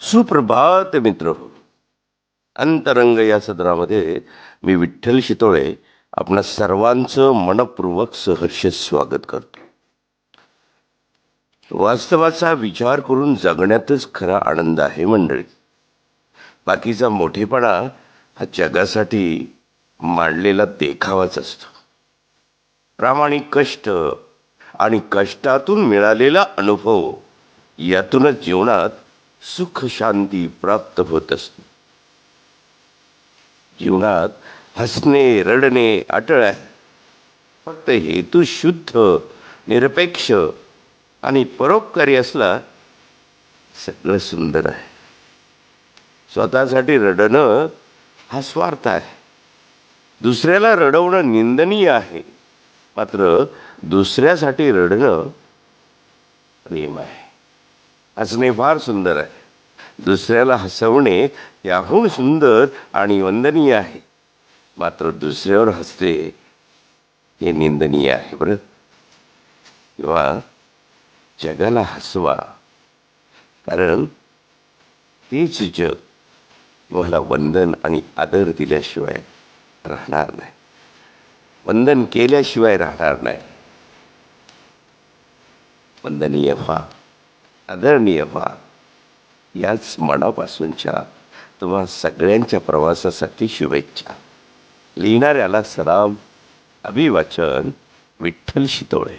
सुप्रभात मित्र. अंतरंग या सदरामध्ये मी विठ्ठल शितोळे आपणा सर्वांचं मनपूर्वक सहर्ष स्वागत करतो. वास्तवाचा विचार करून जगण्यातच खरा आनंद आहे मंडळी. बाकीचा मोठेपणा हा जगासाठी मांडलेला देखावाच असतो. प्रामाणिक कष्ट आणि कष्टातून मिळालेला अनुभव यातूनच जीवनात सुख शांती प्राप्त होत असते. जीवनात हसणे रडणे अटळ आहे. फक्त हेतू शुद्ध निरपेक्ष आणि परोपकारी असला सगळं सुंदर आहे. स्वतःसाठी रडणं हा स्वार्थ आहे. दुसऱ्याला रडवणं निंदनीय आहे. मात्र दुसऱ्यासाठी रडणं प्रेम आहे. हसणे फार सुंदर आहे. दुसऱ्याला हसवणे याहून सुंदर आणि वंदनीय आहे. मात्र दुसऱ्यावर हसते हे निंदनीय आहे. बरं, किंवा जगाला हसवा, कारण तेच जग मला वंदन आणि आदर दिल्याशिवाय राहणार नाही. वंदन केल्याशिवाय राहणार नाही. वंदनीय व्हा, आदरणीय व्हा. याच मनापासूनच्या तुम्हा सगळ्यांच्या प्रवासासाठी शुभेच्छा. लिहिणाऱ्याला सलाम. अभिवाचन विठ्ठल शितोळे.